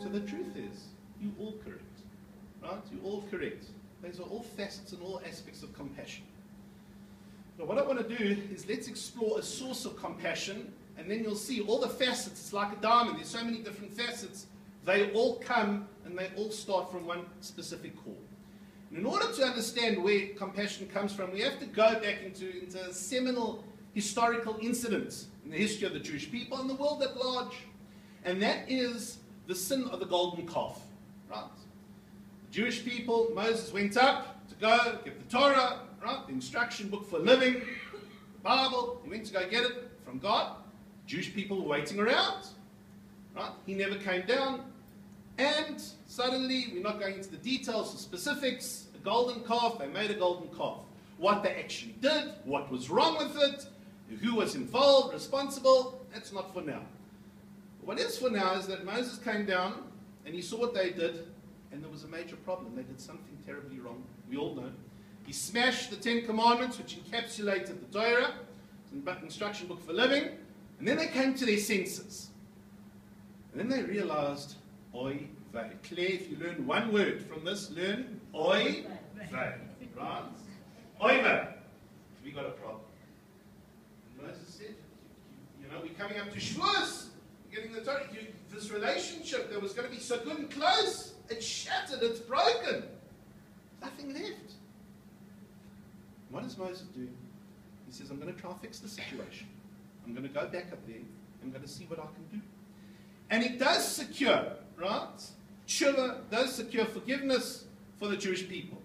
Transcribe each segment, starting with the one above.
So the truth is, you're all correct. Right? You're all correct. Those are all facets and all aspects of compassion. Now what I want to do is let's explore a source of compassion, and then you'll see all the facets. It's like a diamond. There's so many different facets. They all come and they all start from one specific core. And in order to understand where compassion comes from, we have to go back into a seminal historical incident in the history of the Jewish people and the world at large. And that is the sin of the golden calf. Right? The Jewish people, Moses went up to go get the Torah, right? The instruction book for living, the Bible. He went to go get it from God. Jewish people were waiting around. Right? He never came down. And suddenly, we're not going into the details or specifics, a golden calf, they made a golden calf. What they actually did, what was wrong with it, who was involved, responsible, that's not for now. What is for now is that Moses came down and he saw what they did, and there was a major problem. They did something terribly wrong. We all know. He smashed the 10 Commandments, which encapsulated the Torah, the instruction book for living, and then they came to their senses. And then they realized, oy vey. Claire, if you learn one word from this, learn oy vey. Right? Oy vey. We got a problem. And Moses said, you know, we're coming up to Shavuos. We're getting the Torah. This relationship that was going to be so good and close, it's shattered, it's broken. Nothing left. What does Moses do? He says, I'm going to try and fix the situation. I'm going to go back up there. I'm going to see what I can do. And it does secure, right? Tshuva does secure forgiveness for the Jewish people.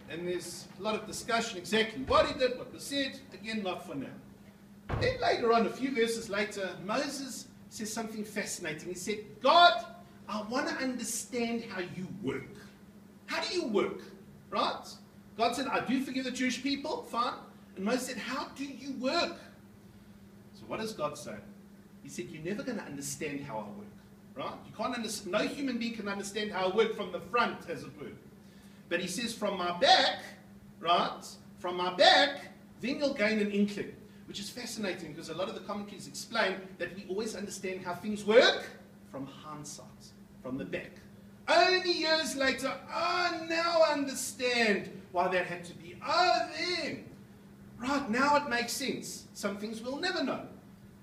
And there's a lot of discussion exactly what he did, what was said. Again, not for now. Then later on, a few verses later, Moses says something fascinating. He said, God, I want to understand how you work. How do you work? Right? God said, I do forgive the Jewish people. Fine. And Moses said, how do you work? So what does God say? He said, you're never going to understand how I work. Right? You can't understand. No human being can understand how I work from the front, as it were. But he says, from my back, right? From my back, then you'll gain an inkling. Which is fascinating, because a lot of the commentaries explain that we always understand how things work from hindsight, from the back. Only years later, oh, now I understand why that had to be. Oh, then. Right, now it makes sense. Some things we'll never know.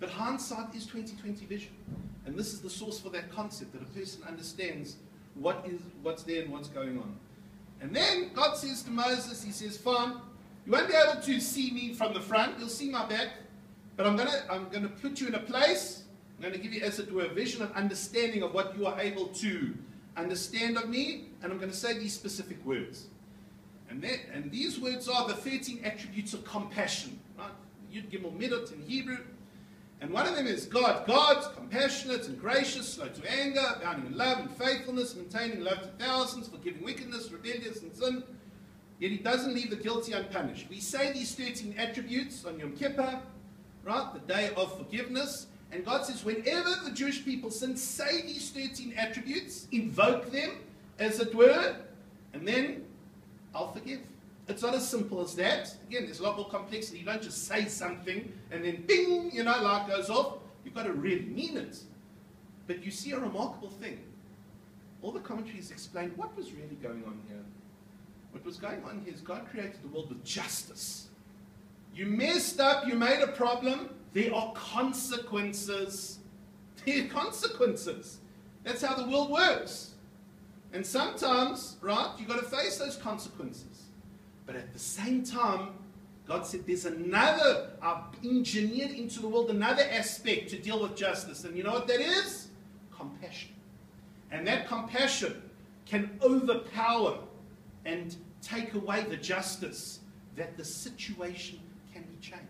But hindsight is 20/20 vision. And this is the source for that concept, that a person understands what's there and what's going on. And then God says to Moses, he says, fine, you won't be able to see me from the front, you'll see my back, but I'm gonna put you in a place, I'm going to give you, as it were, a vision of understanding of what you are able to understand of me, and I'm going to say these specific words. And these words are the 13 attributes of compassion. Right? Yud Gimel Midot in Hebrew. And one of them is God. God's compassionate and gracious, slow to anger, abounding in love and faithfulness, maintaining love to thousands, forgiving wickedness, rebellious and sin. Yet he doesn't leave the guilty unpunished. We say these 13 attributes on Yom Kippur, right, the day of forgiveness. And God says, whenever the Jewish people sin, say these 13 attributes, invoke them, as it were, and then I'll forgive. It's not as simple as that. Again, there's a lot more complexity. You don't just say something and then bing, you know, light goes off. You've got to really mean it. But you see a remarkable thing. All the commentaries explain what was really going on here. What was going on here is God created the world with justice. You messed up, you made a problem, there are consequences. There are consequences. That's how the world works. And sometimes, right, you've got to face those consequences. But at the same time, God said there's another, I've engineered into the world another aspect to deal with justice. And you know what that is? Compassion. And that compassion can overpower and take away the justice, that the situation can be changed.